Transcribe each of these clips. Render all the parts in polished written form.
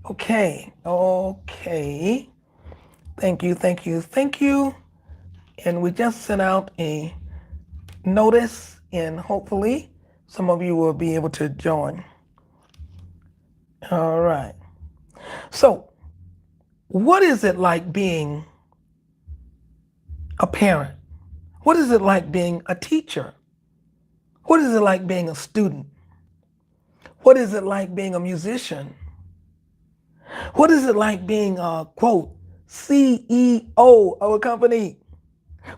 Okay, okay. Thank you, thank you, thank you. And we just sent out a notice, and hopefully some of you will be able to join. All right. So, what is it like being a parent? What is it like being a teacher? What is it like being a student? What is it like being a musician? What is it like being a quote CEO of a company?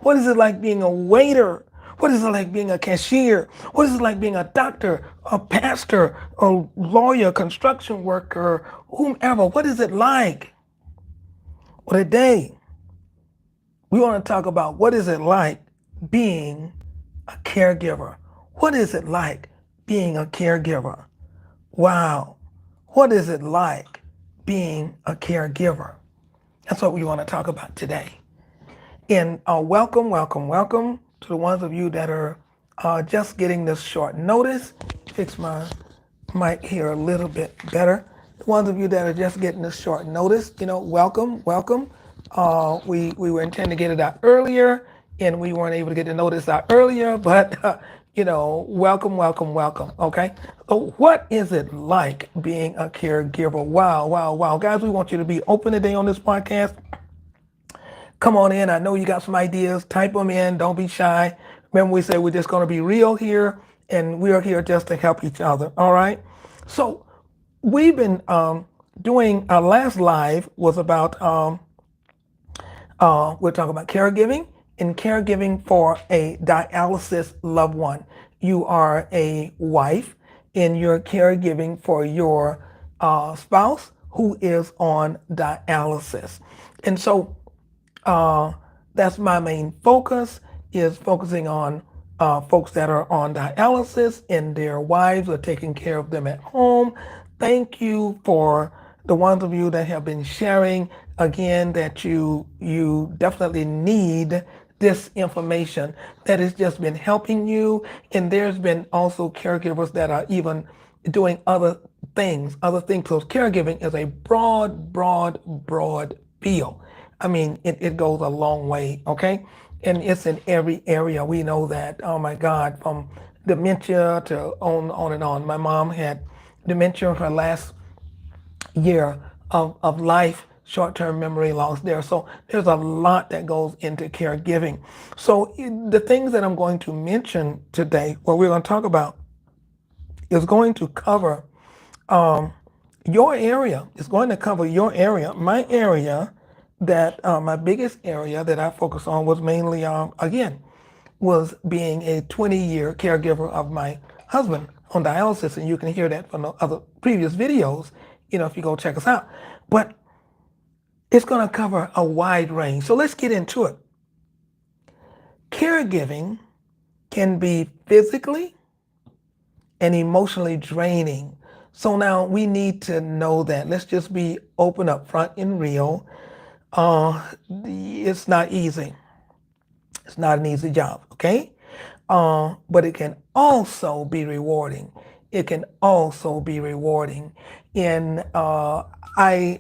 What is it like being a waiter? What is it like being a cashier? What is it like being a doctor, a pastor, a lawyer, construction worker, whomever? What is it like? Well, today we want to talk about what is it like being a caregiver. What is it like being a caregiver? Wow. What is it like being a caregiver? That's what we want to talk about today. And welcome, welcome, welcome to the ones of you that are just getting this short notice. Fix my mic here a little bit better. The ones of you that are just getting this short notice, welcome, welcome. We were intending to get it out earlier, and we weren't able to get the notice out earlier, but welcome, welcome, welcome. Okay. So what is it like being a caregiver? Wow, wow, wow, guys. We want you to be open today on this podcast. Come on in. I know you got some ideas. Type them in. Don't be shy. Remember, we say we're just going to be real here, and we are here just to help each other. All right. So we've been doing our last live was about we're talking about caregiving and caregiving for a dialysis loved one. You are a wife and you're caregiving for your spouse who is on dialysis. And so that's my main focus is focusing on folks that are on dialysis and their wives are taking care of them at home. Thank you for the ones of you that have been sharing again that you definitely need this information that has just been helping you. And there's been also caregivers that are even doing other things. So caregiving is a broad field. I mean, it goes a long way, okay? And it's in every area. We know that, oh my God, from dementia to on and on. My mom had dementia her last year of life, short-term memory loss there. So there's a lot that goes into caregiving. So the things that I'm going to mention today, what we're going to talk about, is going to cover your area. It's going to cover your area. My area, that my biggest area that I focus on was mainly, again, was being a 20-year caregiver of my husband on dialysis, and you can hear that from the other previous videos, if you go check us out. But it's going to cover a wide range. So let's get into it. Caregiving can be physically and emotionally draining. So now we need to know that. Let's just be open up front and real. It's not easy. It's not an easy job, okay? But it can also be rewarding. It can also be rewarding. And my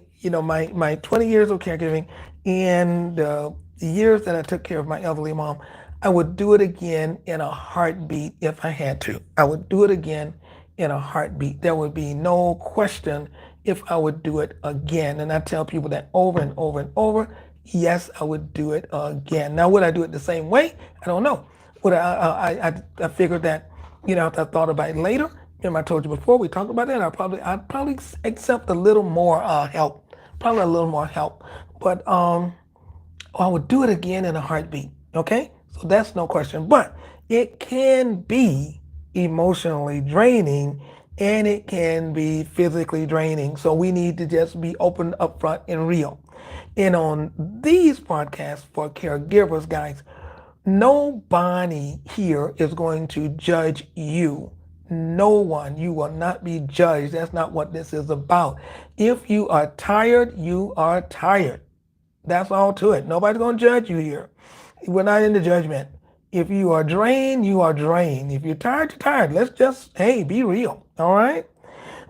20 years of caregiving and the years that I took care of my elderly mom, I would do it again in a heartbeat if I had to. I would do it again in a heartbeat. There would be no question if I would do it again. And I tell people that over and over and over. Yes, I would do it again. Now, would I do it the same way? I don't know. Would I figured that, after I thought about it later. Remember, I told you before we talked about that. I'd probably accept a little more help, probably a little more help. But I would do it again in a heartbeat. Okay, so that's no question. But it can be emotionally draining and it can be physically draining. So we need to just be open, upfront, and real. And on these podcasts for caregivers, guys, nobody here is going to judge you. No one. You will not be judged. That's not what this is about. If you are tired, you are tired. That's all to it. Nobody's going to judge you here. We're not into judgment. If you are drained, you are drained. If you're tired, you're tired. Let's just, hey, be real. All right?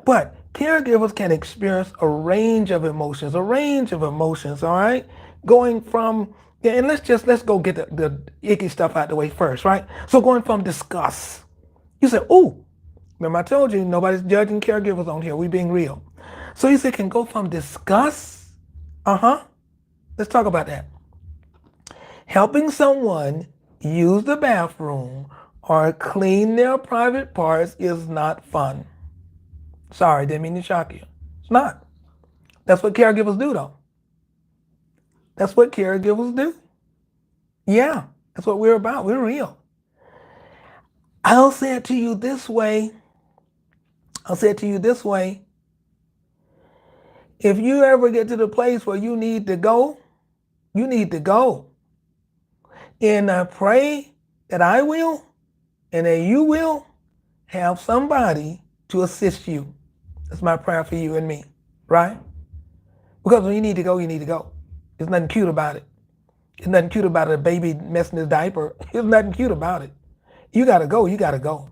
But Caregivers can experience a range of emotions, all right? Going from, yeah, and let's go get the icky stuff out the way first, right? So going from disgust. You say, ooh, remember I told you nobody's judging caregivers on here. We being real. So you say can go from disgust, let's talk about that. Helping someone use the bathroom or clean their private parts is not fun. Sorry, didn't mean to shock you. It's not. That's what caregivers do, though. That's what caregivers do. Yeah, that's what we're about. We're real. I'll say it to you this way. If you ever get to the place where you need to go, you need to go. And I pray that I will and that you will have somebody to assist you. That's my prayer for you and me, right? Because when you need to go, you need to go. There's nothing cute about it. There's nothing cute about a baby messing his diaper. There's nothing cute about it. You gotta go, you gotta go.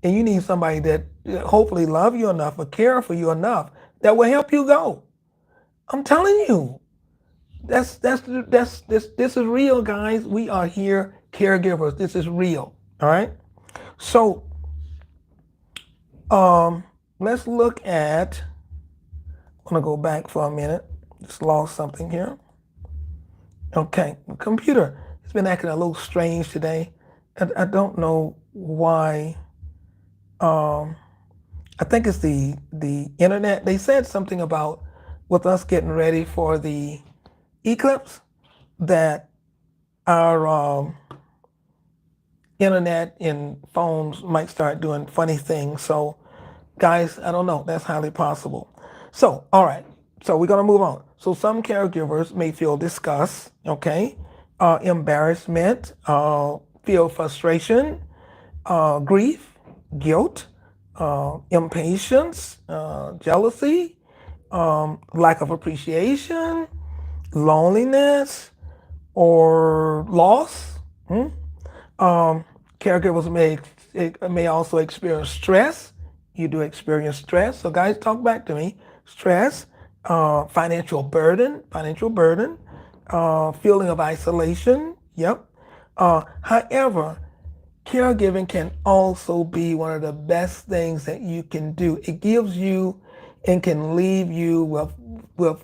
And you need somebody that hopefully love you enough or care for you enough that will help you go. I'm telling you. This is real, guys. We are here, caregivers. This is real. All right. So let's look at, I'm gonna go back for a minute. Just lost something here. Okay, the computer has been acting a little strange today. I don't know why. I think it's the internet. They said something about with us getting ready for the eclipse that our internet and phones might start doing funny things. So, guys, I don't know. That's highly possible. So, all right. So we're gonna move on. So some caregivers may feel disgust, okay, embarrassment, feel frustration, grief, guilt, impatience, jealousy, lack of appreciation, loneliness, or loss. Caregivers may also experience stress. You do experience stress. So guys, talk back to me. Stress, financial burden, feeling of isolation. Yep. However, caregiving can also be one of the best things that you can do. It gives you and can leave you with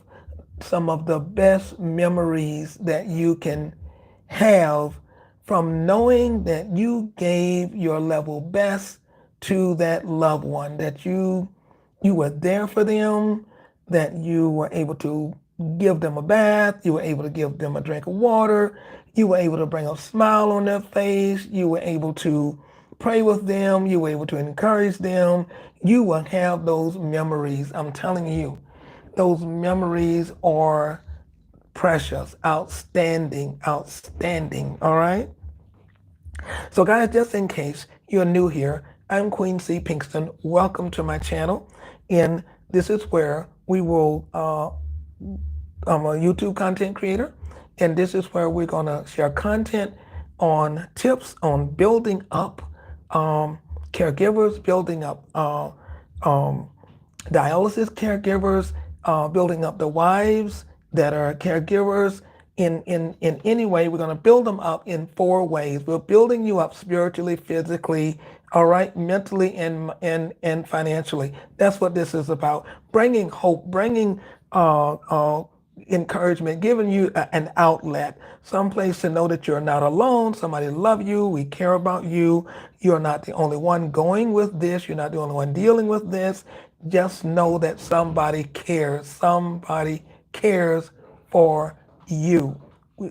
some of the best memories that you can have from knowing that you gave your level best to that loved one, that you were there for them, that you were able to give them a bath, you were able to give them a drink of water, you were able to bring a smile on their face, you were able to pray with them, you were able to encourage them. You will have those memories. I'm telling you, those memories are precious, outstanding, all right? So guys, just in case you're new here, I'm Queen C. Pinkston. Welcome to my channel. And this is where we will, I'm a YouTube content creator, and this is where we're gonna share content on tips on building up caregivers, building up dialysis caregivers, building up the wives that are caregivers. In any way, we're going to build them up in 4 ways. We're building you up spiritually, physically, all right, mentally, and financially. That's what this is about. Bringing hope, bringing encouragement, giving you an outlet, someplace to know that you're not alone. Somebody love you. We care about you. You're not the only one going with this. You're not the only one dealing with this. Just know that somebody cares. Somebody cares for you.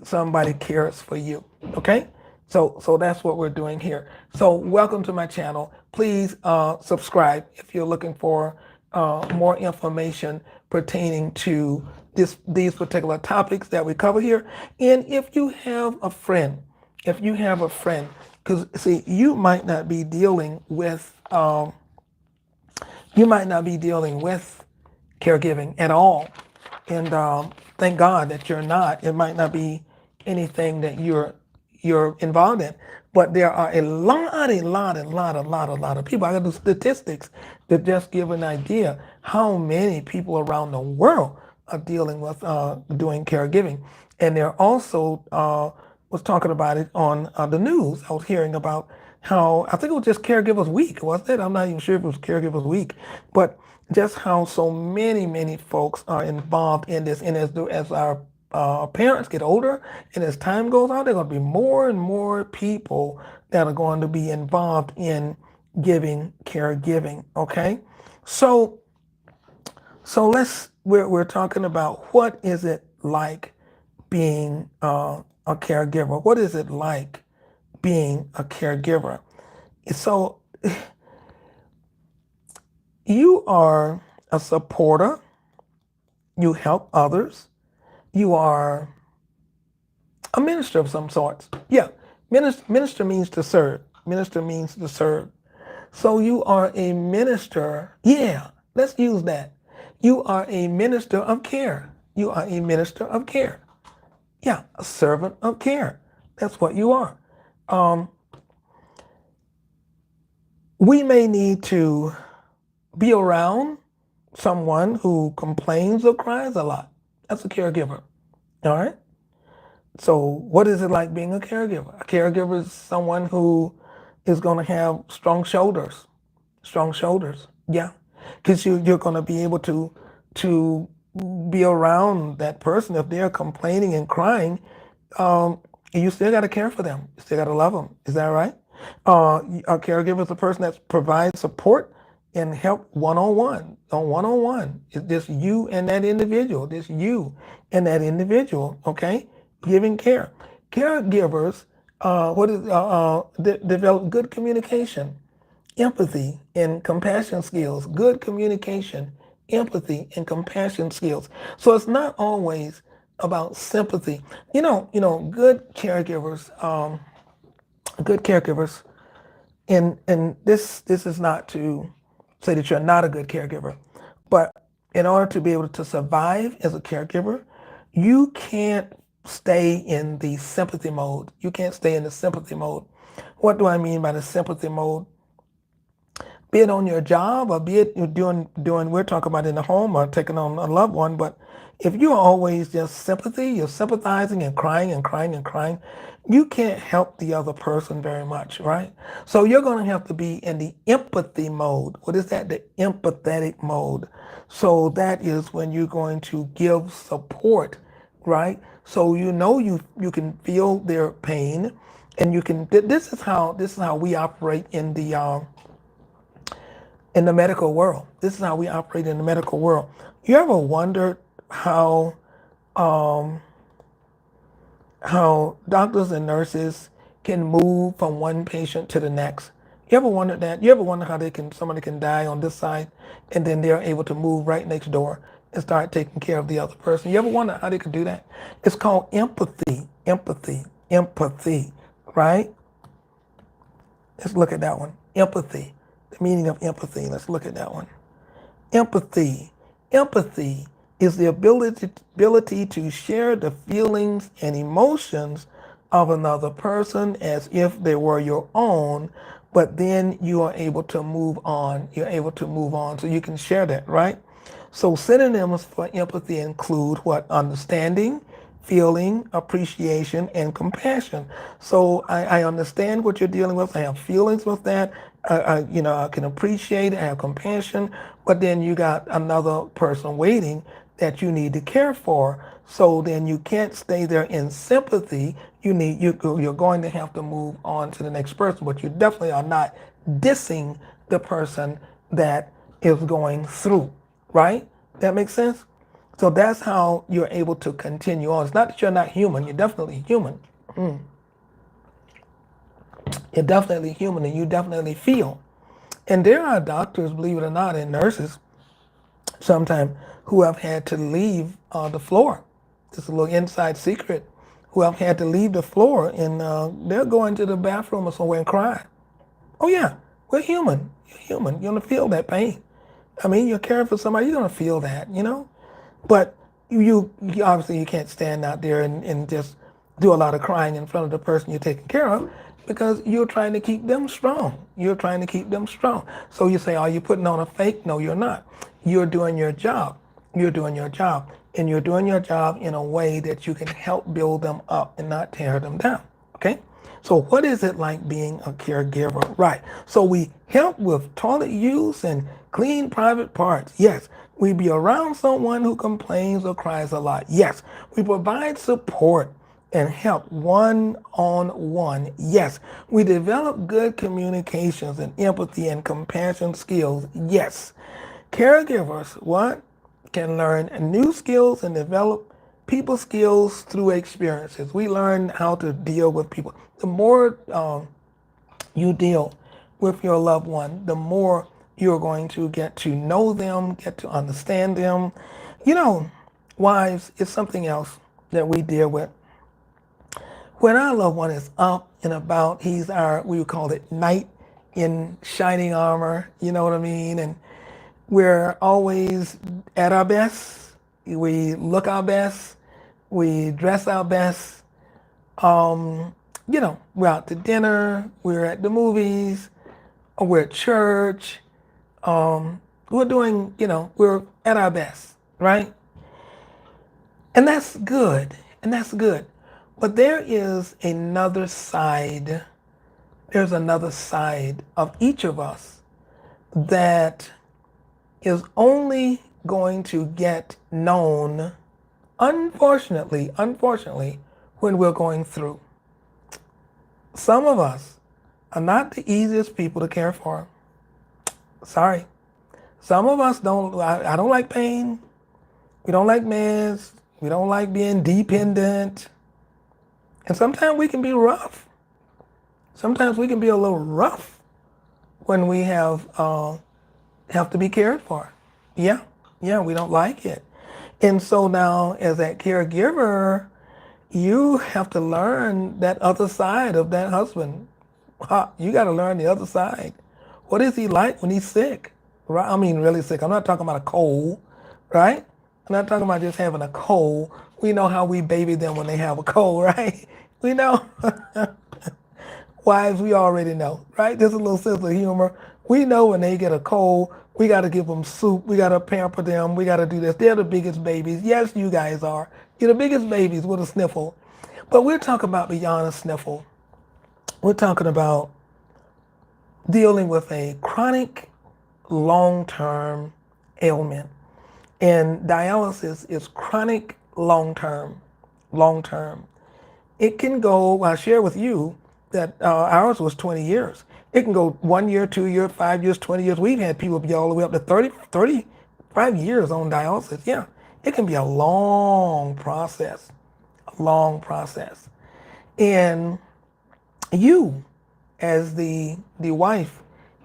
Somebody cares for you. Okay? So that's what we're doing here. So welcome to my channel. Please subscribe if you're looking for more information pertaining to these particular topics that we cover here. And if you have a friend, because see, you might not be dealing with caregiving at all. And thank God that you're not. It might not be anything that you're involved in. But there are a lot of people, I gotta do statistics, to just give an idea how many people around the world are dealing with doing caregiving. And they're also was talking about it on the news. I was hearing about how, I think it was just Caregivers Week, wasn't it? I'm not even sure if it was Caregivers Week, but just how so many folks are involved in this. And as our parents get older and as time goes on, there are going to be more and more people that are going to be involved in giving caregiving. Okay, so we're talking about what is it like being a caregiver. What is it like being a caregiver? So you are a supporter. You help others. You are a minister of some sorts. Yeah, minister means to serve. Minister means to serve. So you are a minister. Yeah, let's use that. You are a minister of care. You are a minister of care. Yeah, a servant of care. That's what you are. We may need to be around someone who complains or cries a lot. That's a caregiver. All right? So what is it like being a caregiver? A caregiver is someone who is going to have strong shoulders. Strong shoulders. Yeah. Because you're going to be able to be around that person. If they're complaining and crying, you still got to care for them. You still got to love them. Is that right? A caregiver is a person that provides support and help one-on-one. One-on-one. It's just you and that individual. Just you and that individual. Okay? Giving care. Caregivers develop good communication, empathy, and compassion skills. Good communication, empathy, and compassion skills. So it's not always about sympathy. Good caregivers, and this is not to say that you're not a good caregiver, but in order to be able to survive as a caregiver, you can't stay in the sympathy mode. You can't stay in the sympathy mode. What do I mean by the sympathy mode? Be it on your job or be it you're doing we're talking about in the home or taking on a loved one, but if you're always just sympathy, you're sympathizing and crying and crying and crying, you can't help the other person very much, right? So you're going to have to be in the empathy mode. What is that? The empathetic mode. So that is when you're going to give support, right? So you can feel their pain, and you can. This is how we operate in the medical world. This is how we operate in the medical world. You ever wondered how doctors and nurses can move from one patient to the next? You ever wondered that? You ever wonder how somebody can die on this side and then they're able to move right next door and start taking care of the other person? You ever wonder how they could do that? It's called empathy, right? Let's look at that one. Empathy, the meaning of empathy. Let's look at that one. Empathy. Empathy is the ability to share the feelings and emotions of another person as if they were your own, but then you are able to move on. You're able to move on, so you can share that, right? So synonyms for empathy include what? Understanding, feeling, appreciation, and compassion. So I understand what you're dealing with. I have feelings with that. I can appreciate it. I have compassion. But then you got another person waiting that you need to care for. So then you can't stay there in sympathy. You're going to have to move on to the next person. But you definitely are not dissing the person that is going through, right? That makes sense? So that's how you're able to continue on. It's not that you're not human. You're definitely human. You're definitely human, and you definitely feel. And there are doctors, believe it or not, and nurses sometimes who have had to leave the floor. Just a little inside secret. Who have had to leave the floor, and they're going to the bathroom or somewhere and crying. Oh yeah, we're human. You're human. You're gonna feel that pain. I mean, you're caring for somebody. You're gonna feel that, But you obviously you can't stand out there and just do a lot of crying in front of the person you're taking care of. because you're trying to keep them strong. You're trying to keep them strong. So you say, are you putting on a fake? No, you're not. You're doing your job. You're doing your job. And you're doing your job in a way that you can help build them up and not tear them down. Okay? So what is it like being a caregiver? Right. So we help with toilet use and clean private parts. Yes. We be around someone who complains or cries a lot. Yes. We provide support and help one-on-one. Yes. We develop good communications and empathy and compassion skills. Yes. Caregivers, what? Can learn new skills and develop people skills through experiences. We learn how to deal with people. The more you deal with your loved one, the more you're going to get to know them, get to understand them. You know, wives is something else that we deal with. When our loved one is up and about, he's our, we would call it knight in shining armor, you know what I mean? And we're always at our best. We look our best. We dress our best. We're out to dinner. We're at the movies. Or we're at church. We're doing, we're at our best, right? And that's good. And that's good. But there is another side. There's another side of each of us that is only going to get known, unfortunately, when we're going through. Some of us are not the easiest people to care for. Sorry. Some of us don't, I don't like pain. We don't like meds. We don't like being dependent. And sometimes we can be rough. Sometimes we can be a little rough when we have to be cared for. Yeah, we don't like it. And so now as that caregiver, you have to learn that other side of that husband. You got to learn the other side. What is he like when he's sick? Right? I mean, really sick. I'm not talking about a cold, right? I'm not talking about just having a cold. We know how we baby them when they have a cold, right? We know. Wives, we already know, right? There's a little sense of humor. We know when they get a cold, we got to give them soup. We got to pamper them. We got to do this. They're the biggest babies. Yes, you guys are. You're the biggest babies with a sniffle. But we're talking about beyond a sniffle. We're talking about dealing with a chronic, long-term ailment. And dialysis is chronic, long-term. It can go, I'll share with you that ours was 20 years. It can go 1 year, 2 years, 5 years, 20 years. We've had people be all the way up to 35 years on dialysis. Yeah, it can be a long process, And you, as the wife,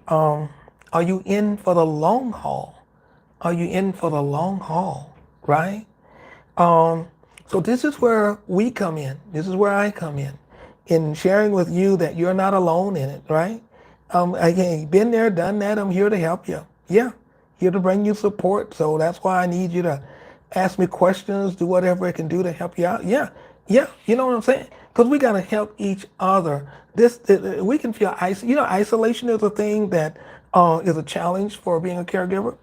are you in for the long haul? Are you in for the long haul, right? So this is where we come in. This is where I come in sharing with you that you're not alone in it, right? Again, been there, done that. I'm here to help you. Yeah, here to bring you support. So that's why I need you to ask me questions, do whatever I can do to help you out. Yeah, you know what I'm saying? Because we got to help each other. We can feel isolation is a thing that is a challenge for being a caregiver.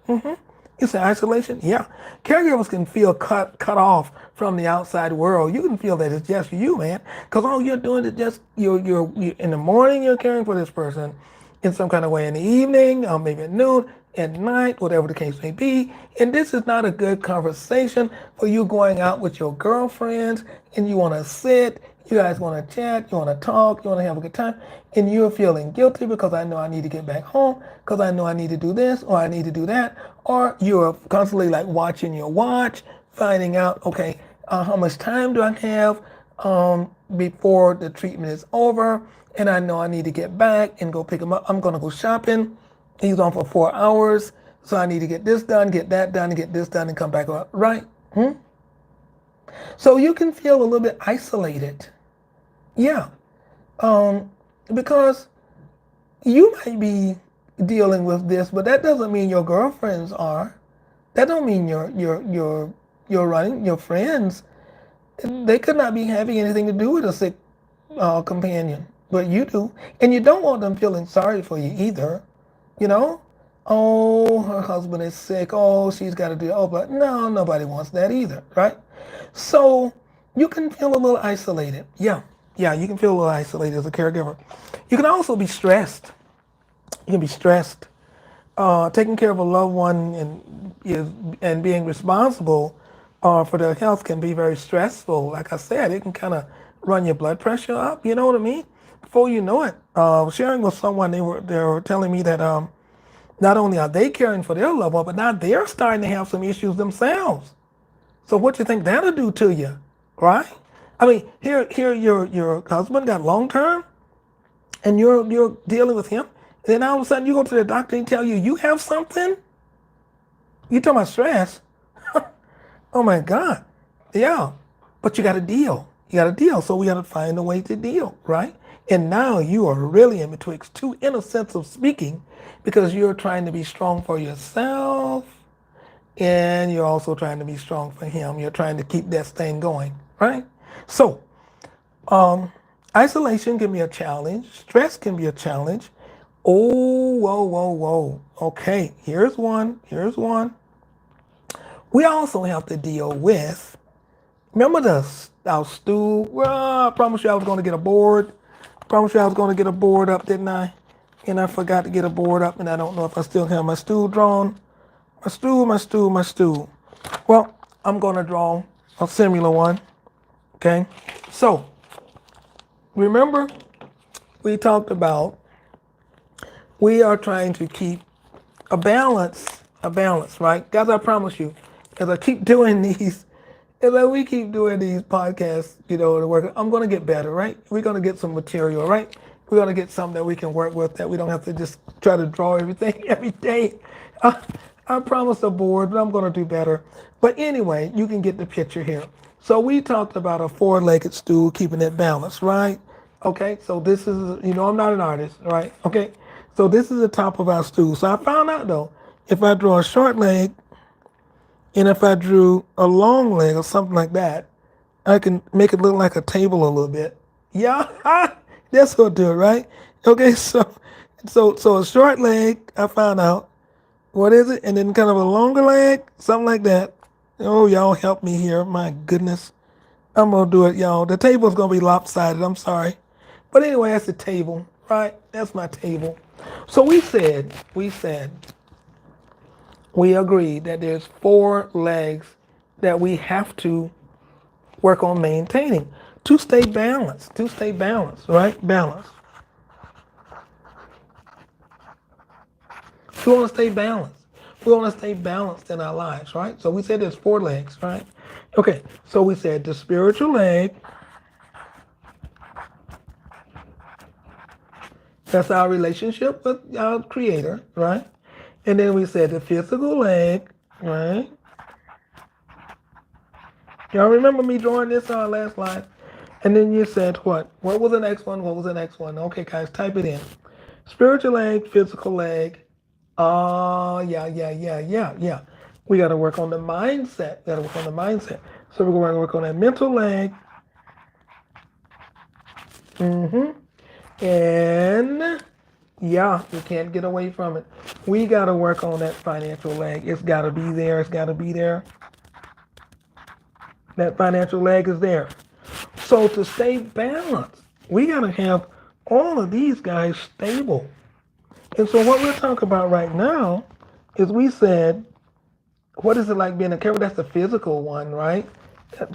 You say isolation? Yeah. Caregivers can feel cut off from the outside world. You can feel that it's just you, man. Because all you're doing is just, you're in the morning you're caring for this person in some kind of way, in the evening, or maybe at noon, at night, whatever the case may be. And this is not a good conversation for you going out with your girlfriends and you want to sit, you guys want to chat, you want to talk, you want to have a good time, and you're feeling guilty because I know I need to get back home, because I know I need to do this or I need to do that, or you're constantly like watching your watch, finding out, okay, how much time do I have before the treatment is over, and I know I need to get back and go pick him up. I'm going to go shopping. He's on for 4 hours, so I need to get this done, get that done, and get this done and come back up, right? So you can feel a little bit isolated. Yeah. Because you might be dealing with this, but that doesn't mean your girlfriends are. That don't mean your friends. They could not be having anything to do with a sick companion. but you do. And you don't want them feeling sorry for you either. You know? Oh, her husband is sick. Oh, she's got to do. Oh, but no, nobody wants that either, right? So you can feel a little isolated. Yeah, you can feel a little isolated as a caregiver. You can also be stressed. You can be stressed. Taking care of a loved one and being responsible for their health can be very stressful. Like I said, it can kind of run your blood pressure up. You know what I mean? Before you know it, sharing with someone, they were telling me that not only are they caring for their loved one, but now they're starting to have some issues themselves. So what you think that'll do to you, right? I mean, here your husband got long term, and you're dealing with him. And then all of a sudden you go to the doctor and tell you have something. You talking about stress? Oh my God, yeah. But you got to deal. You got to deal. So we got to find a way to deal, right? And now you are really in betwixt two, in a sense of speaking, because you're trying to be strong for yourself, and you're also trying to be strong for him. You're trying to keep that thing going, right? So, isolation can be a challenge. Stress can be a challenge. Oh, whoa, whoa, whoa. Okay, here's one. Here's one. We also have to deal with, remember our stool? Well, I promised you I was going to get a board. Promised you I was going to get a board up, didn't I? And I forgot to get a board up, and I don't know if I still have my stool drawn. My stool. Well, I'm going to draw a similar one. Okay? So, remember we talked about we are trying to keep a balance, right? Guys, I promise you, as I keep doing these, as we keep doing these podcasts, the work, I'm going to get better, right? We're going to get some material, right? We're going to get something that we can work with, that we don't have to just try to draw everything every day. I promised a board, but I'm going to do better. But anyway, you can get the picture here. So we talked about a four-legged stool, keeping it balanced, right? Okay, so this is, I'm not an artist, right? Okay, so this is the top of our stool. So I found out, though, if I draw a short leg and if I drew a long leg or something like that, I can make it look like a table a little bit. Yeah, that's what I'll do it, right? Okay, so a short leg, I found out. What is it? And then kind of a longer leg, something like that. Oh, y'all help me here. My goodness. I'm going to do it, y'all. The table's going to be lopsided. I'm sorry. But anyway, that's the table, right? That's my table. So we agreed that there's four legs that we have to work on maintaining to stay balanced, right? Balanced. We want to stay balanced. We want to stay balanced in our lives, right? So we said there's four legs, right? Okay, so we said the spiritual leg, that's our relationship with our Creator, right? And then we said the physical leg, right? Y'all remember me drawing this on our last slide? And then you said what? What was the next one? Okay, guys, type it in. Spiritual leg, physical leg. Yeah. We got to work on the mindset. So we're going to work on that mental leg. And yeah, we can't get away from it. We got to work on that financial leg. It's got to be there. That financial leg is there. So to stay balanced, we got to have all of these guys stable. And so what we're talking about right now is we said, what is it like being a caregiver? That's the physical one, right?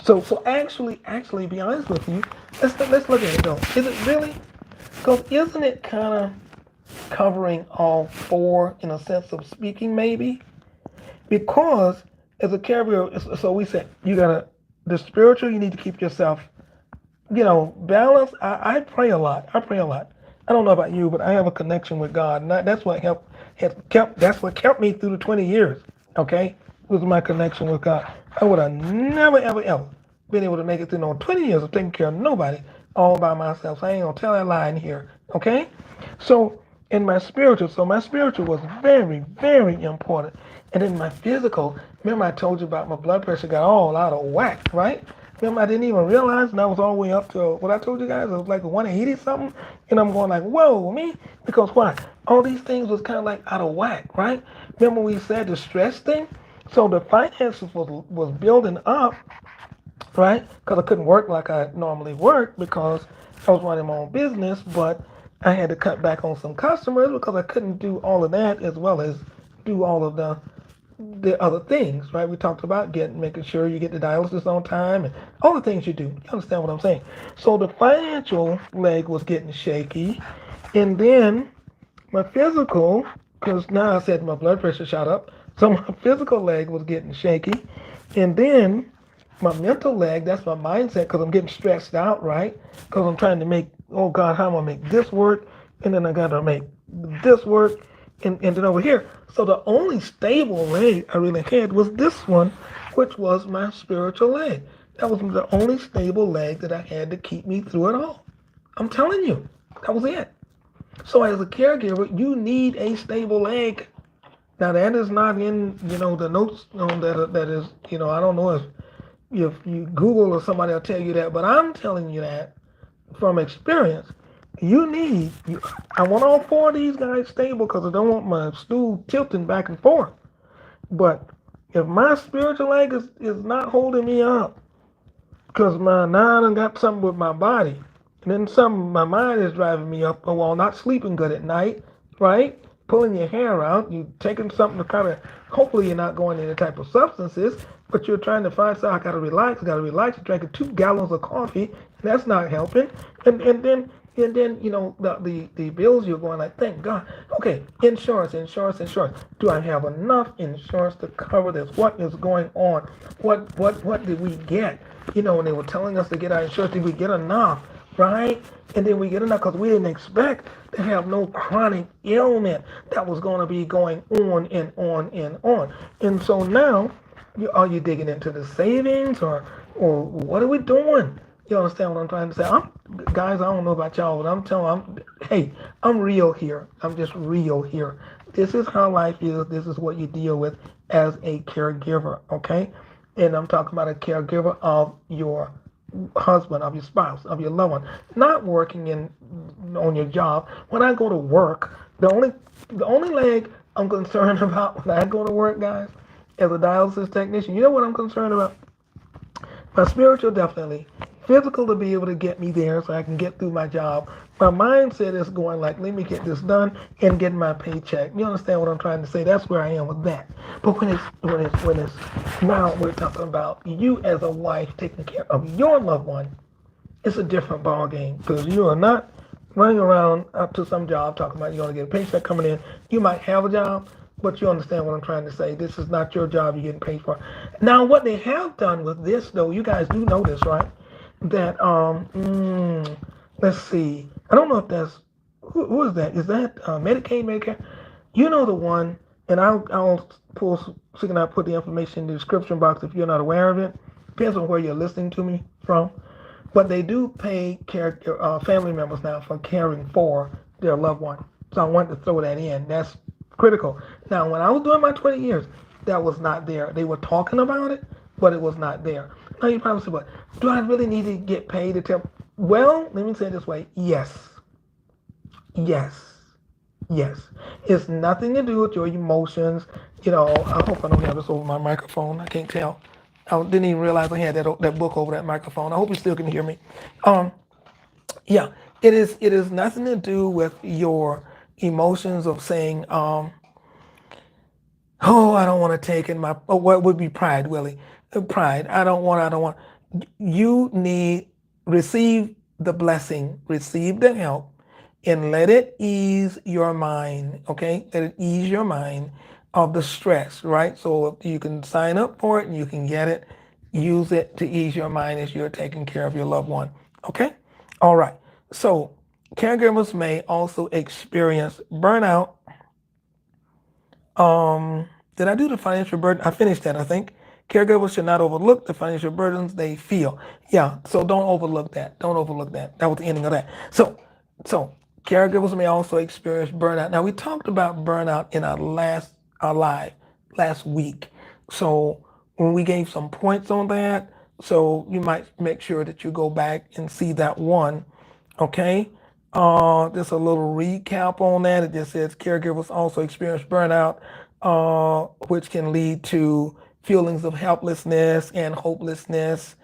So actually, be honest with you, let's look at it though. Is it really? Because isn't it kind of covering all four in a sense of speaking, maybe? Because as a caregiver, so we said the spiritual, you need to keep yourself, balanced. I pray a lot. I don't know about you, but I have a connection with God, and that's what kept me through the 20 years. Okay, was my connection with God. I would have never, ever been able to make it through no 20 years of taking care of nobody all by myself. So I ain't gonna tell that lie in here. Okay, so in my spiritual, was very, very important. And in my physical, remember I told you about my blood pressure got all out of whack, right? Remember, I didn't even realize, and I was all the way up to what I told you guys. It was like a 180 something, and I'm going like, whoa, me, because why? All these things was kind of like out of whack, right? Remember we said the stress thing. So the finances was building up, right? Because I couldn't work like I normally work because I was running my own business, but I had to cut back on some customers because I couldn't do all of that as well as do all of the other things, right? We talked about making sure you get the dialysis on time and all the things you do. You understand what I'm saying? So the financial leg was getting shaky, and then my physical, because now I said my blood pressure shot up, so my physical leg was getting shaky, and then my mental leg, that's my mindset, because I'm getting stressed out, right? Because I'm trying to make, oh God, how am I make this work? And then I got to make this work, and then over here. So the only stable leg I really had was this one, which was my spiritual leg. That was the only stable leg that I had to keep me through it all. I'm telling you, that was it. So as a caregiver, you need a stable leg. Now that is not in the notes on that is I don't know if you Google or somebody will tell you that, but I'm telling you that from experience. You need I want all four of these guys stable because I don't want my stool tilting back and forth. But if my spiritual leg is not holding me up, because now I done got something with my body. And then some, my mind is driving me up a wall, not sleeping good at night, right? Pulling your hair out, you taking something to kind of, hopefully you're not going any type of substances, but you're trying to find, so I got to relax. You're drinking 2 gallons of coffee, and that's not helping. And then the bills you're going like, thank God. Okay, insurance. Do I have enough insurance to cover this? What is going on? What did we get? When they were telling us to get our insurance, did we get enough? Right? And then we get enough because we didn't expect to have no chronic ailment that was going to be going on and on and on. And so now, are you digging into the savings or what are we doing? You understand what I'm trying to say? Guys, I don't know about y'all, but hey, I'm real here. I'm just real here. This is how life is. This is what you deal with as a caregiver, okay? And I'm talking about a caregiver of your husband, of your spouse, of your loved one, not working on your job. When I go to work, the only leg I'm concerned about when I go to work, guys, as a dialysis technician, you know what I'm concerned about? My spiritual, definitely. Physical, to be able to get me there so I can get through my job. My mindset is going like, let me get this done and get my paycheck. You understand what I'm trying to say? That's where I am with that. But when it's now we're talking about you as a wife taking care of your loved one, it's a different ball game because you are not running around up to some job talking about you're going to get a paycheck coming in. You might have a job, but you understand what I'm trying to say. This is not your job you're getting paid for. Now, what they have done with this, though, you guys do know this, right? That let's see. I don't know if that's who is that? Is that Medicaid, Medicare? You know the one, and I'll pull so you can put the information in the description box if you're not aware of it. Depends on where you're listening to me from. But they do pay family members now for caring for their loved one. So I wanted to throw that in. That's critical. Now, when I was doing my 20 years, that was not there. They were talking about it, but it was not there. Now you probably say, "But do I really need to get paid to tell?" Well, let me say it this way: yes, yes, yes. It's nothing to do with your emotions. I hope I don't have this over my microphone. I can't tell. I didn't even realize I had that book over that microphone. I hope you still can hear me. Um, yeah, it is nothing to do with your emotions of saying, oh, I don't want to take in my, oh, what would be pride, Willie? Pride. I don't want. You need, receive the blessing, receive the help, and let it ease your mind, okay? Let it ease your mind of the stress, right? So you can sign up for it and you can get it. Use it to ease your mind as you're taking care of your loved one, okay? All right. So caregivers may also experience burnout. Did I do the financial burden? I finished that, I think. Caregivers should not overlook the financial burdens they feel. Yeah, so don't overlook that. Don't overlook that. That was the ending of that. So caregivers may also experience burnout. Now we talked about burnout in our live last week. So when we gave some points on that, So you might make sure that you go back and see that one. Okay. Just a little recap on that. It just says caregivers also experience burnout, which can lead to feelings of helplessness and hopelessness,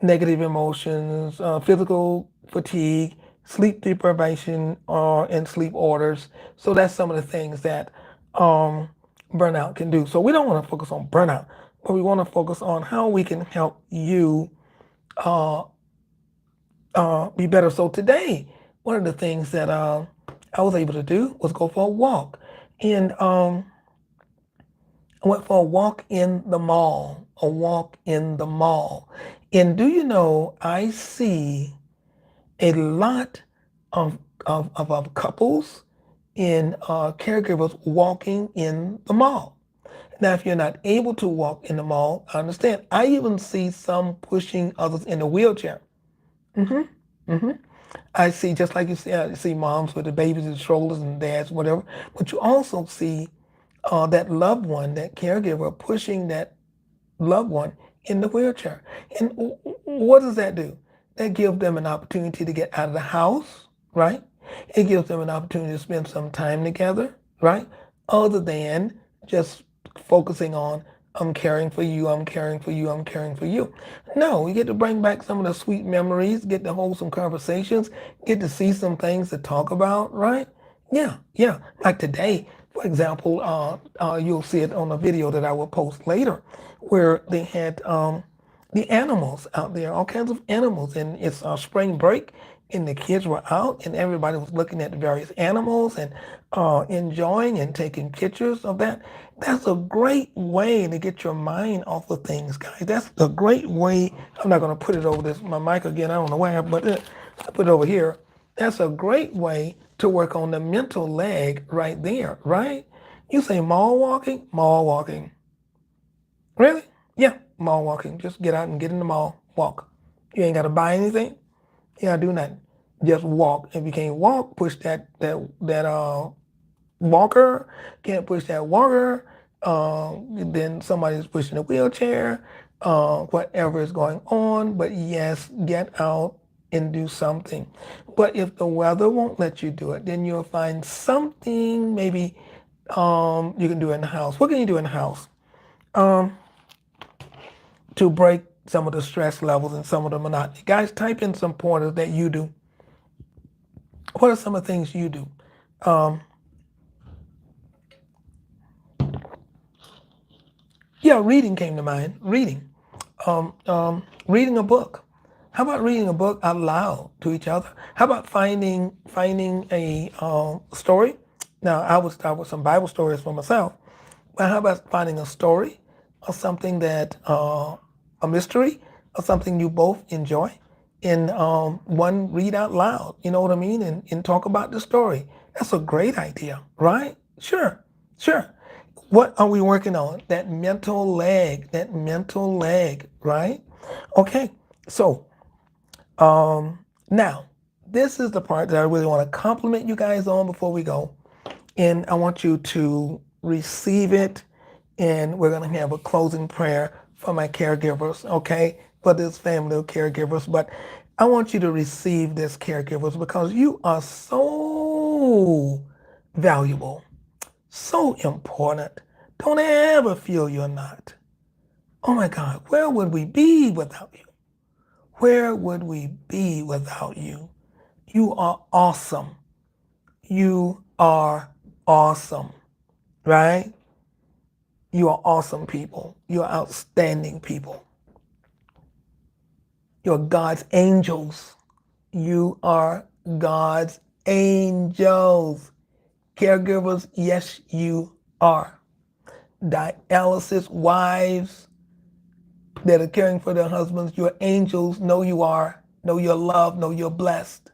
negative emotions, physical fatigue, sleep deprivation, and sleep orders. So that's some of the things that burnout can do. So we don't want to focus on burnout, but we want to focus on how we can help you be better. So today, one of the things that I was able to do was go for a walk. And I went for a walk in the mall, a walk in the mall. And do you know, I see a lot of couples and caregivers walking in the mall. Now, if you're not able to walk in the mall, I understand. I even see some pushing others in a wheelchair. I see, just like you see, I see moms with the babies and strollers and dads, whatever. But you also see that loved one, that caregiver, pushing that loved one in the wheelchair. And what does that do? That gives them an opportunity to get out of the house, right? It gives them an opportunity to spend some time together, right? Other than just focusing on, I'm caring for you, I'm caring for you, I'm caring for you. No, we get to bring back some of the sweet memories, get to hold some conversations, get to see some things to talk about, right? Yeah, yeah. Like today, for example, you'll see it on a video that I will post later, where they had the animals out there, all kinds of animals, and it's spring break, and the kids were out, and everybody was looking at the various animals and enjoying and taking pictures of that. That's a great way to get your mind off of things, guys. That's a great way. I'm not going to put it over this my mic again. I don't know where, but I put it over here. That's a great way to work on the mental leg right there, right? You say mall walking, mall walking. Really? Yeah, mall walking. Just get out and get in the mall, walk. You ain't got to buy anything. You gotta do nothing. Just walk. If you can't walk, push that walker. Can't push that walker. Then somebody's pushing a wheelchair. Whatever is going on. But yes, get out and do something. But if the weather won't let you do it, then you'll find something maybe you can do in the house. What can you do in the house to break some of the stress levels and some of the monotony? Guys, type in some pointers that you do. What are some of the things you do? Yeah, reading came to mind. Reading. Reading a book. How about reading a book out loud to each other? How about finding a story? Now, I would start with some Bible stories for myself, but how about finding a story or something that a mystery or something you both enjoy, and one read out loud. You know what I mean? And talk about the story. That's a great idea, right? Sure, sure. What are we working on? That mental leg, right? Okay, so now this is the part that I really want to compliment you guys on before we go. And I want you to receive it. And we're going to have a closing prayer for my caregivers, okay? For this family of caregivers. But I want you to receive this, caregivers, because you are so valuable, so important. Don't ever feel you're not. Oh my God, where would we be without you? Where would we be without you? You are awesome. You are awesome, right? You are awesome people. You are outstanding people. You're God's angels. You are God's angels. Caregivers, yes, you are. Dialysis wives that are caring for their husbands, you're angels. Know you are. Know you're loved. Know you're blessed.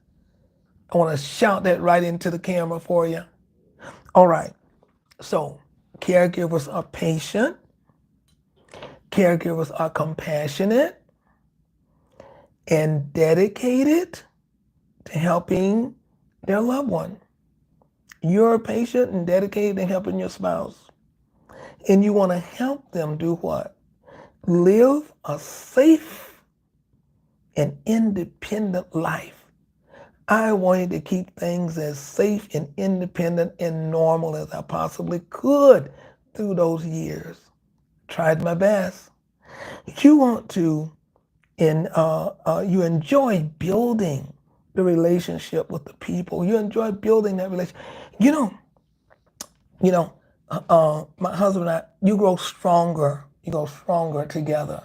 I want to shout that right into the camera for you. All right. So, caregivers are patient. Caregivers are compassionate and dedicated to helping their loved one. You're patient and dedicated to helping your spouse. And you want to help them do what? Live a safe an independent life. I wanted to keep things as safe and independent and normal as I possibly could through those years. Tried my best. You want to, and you enjoy building the relationship with the people. You enjoy building that relationship. You know, my husband and I, you grow stronger. You grow stronger together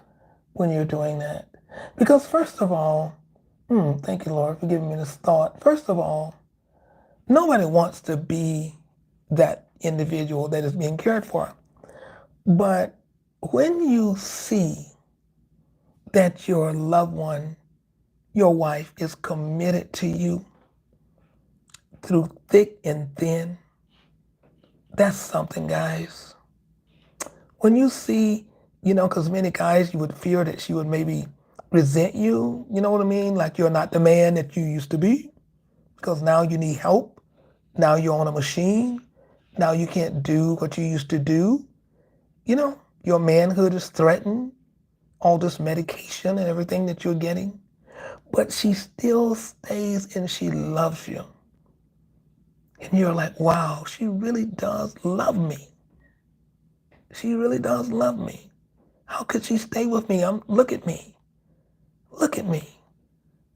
when you're doing that. Because first of all, thank you, Lord, for giving me this thought. First of all, nobody wants to be that individual that is being cared for. But when you see that your loved one, your wife, is committed to you through thick and thin, that's something, guys. When you see, because many guys, you would fear that she would maybe resent you, you know what I mean? Like you're not the man that you used to be, because now you need help. Now you're on a machine. Now you can't do what you used to do. Your manhood is threatened, all this medication and everything that you're getting. But she still stays and she loves you. And you're like, wow, she really does love me. She really does love me. How could she stay with me? Look at me. Look at me.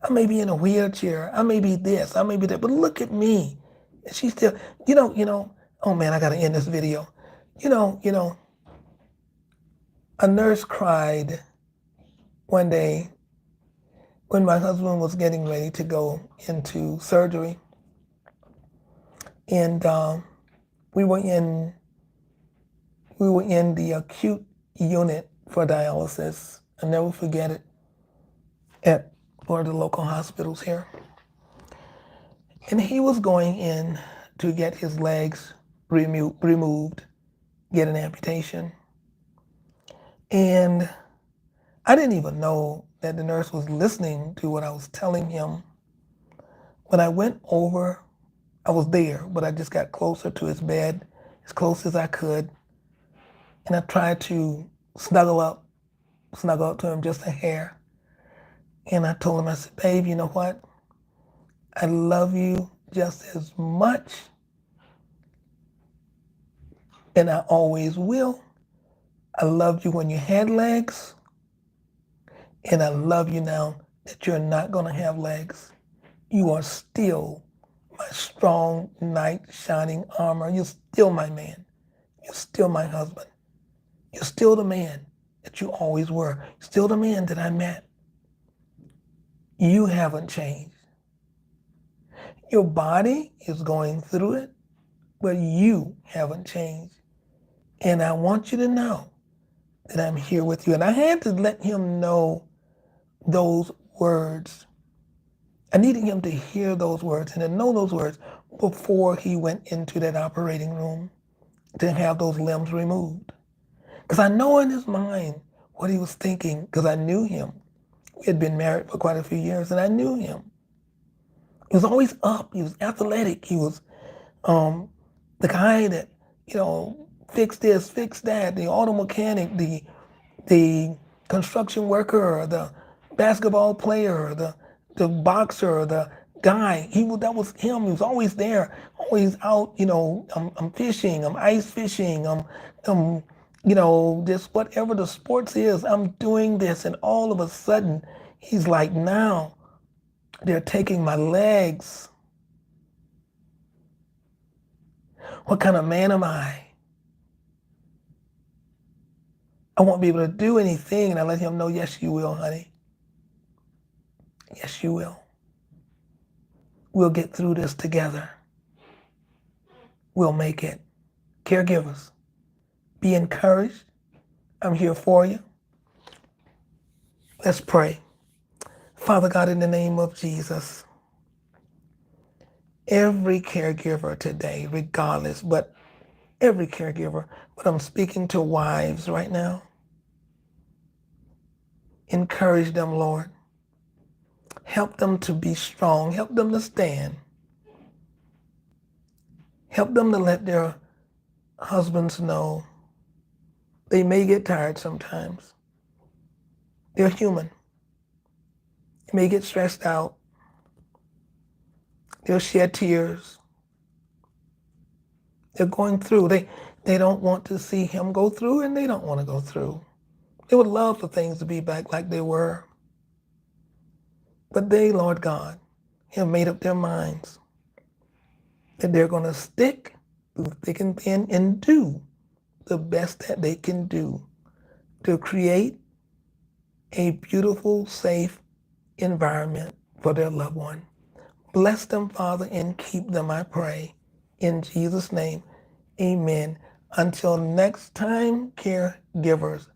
I may be in a wheelchair. I may be this. I may be that. But look at me. And she still, oh man, I got to end this video. A nurse cried one day when my husband was getting ready to go into surgery. And we were in the acute unit for dialysis. I'll never forget it, at one of the local hospitals here. And he was going in to get his legs removed, get an amputation. And I didn't even know that the nurse was listening to what I was telling him. When I went over, I was there, but I just got closer to his bed, as close as I could. And I tried to snuggle up to him just a hair. And I told him, I said, babe, you know what? I love you just as much, and I always will. I loved you when you had legs, and I love you now that you're not going to have legs. You are still my strong knight shining armor. You're still my man. You're still my husband. You're still the man that you always were. You're still the man that I met. You haven't changed. Your body is going through it, but you haven't changed. And I want you to know that I'm here with you. And I had to let him know those words. I needed him to hear those words and to know those words before he went into that operating room to have those limbs removed. Because I know in his mind what he was thinking, because I knew him. We had been married for quite a few years, and I knew him. He was always up. He was athletic. He was the guy that, fix this, fix that, the auto mechanic, the construction worker, or the basketball player, or the boxer, or the guy. That was him. He was always there, always out. I'm fishing, I'm ice fishing, I'm just whatever the sports is, I'm doing this. And all of a sudden, he's like, now they're taking my legs. What kind of man am I? I won't be able to do anything. And I let him know, yes, you will, honey. Yes, you will. We'll get through this together. We'll make it. Caregivers, be encouraged. I'm here for you. Let's pray. Father God, in the name of Jesus, every caregiver today, regardless, but every caregiver, but I'm speaking to wives right now. Encourage them, Lord. Help them to be strong. Help them to stand. Help them to let their husbands know they may get tired sometimes. They're human. They may get stressed out. They'll shed tears. They're going through. They don't want to see him go through, and they don't want to go through. They would love for things to be back like they were. But they, Lord God, have made up their minds that they're going to stick through thick and thin and do the best that they can do to create a beautiful, safe environment for their loved one. Bless them, Father, and keep them, I pray. In Jesus' name, amen. Until next time, caregivers,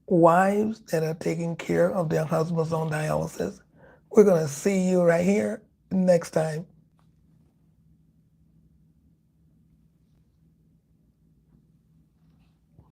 wives that are taking care of their husbands on dialysis, we're going to see you right here next time.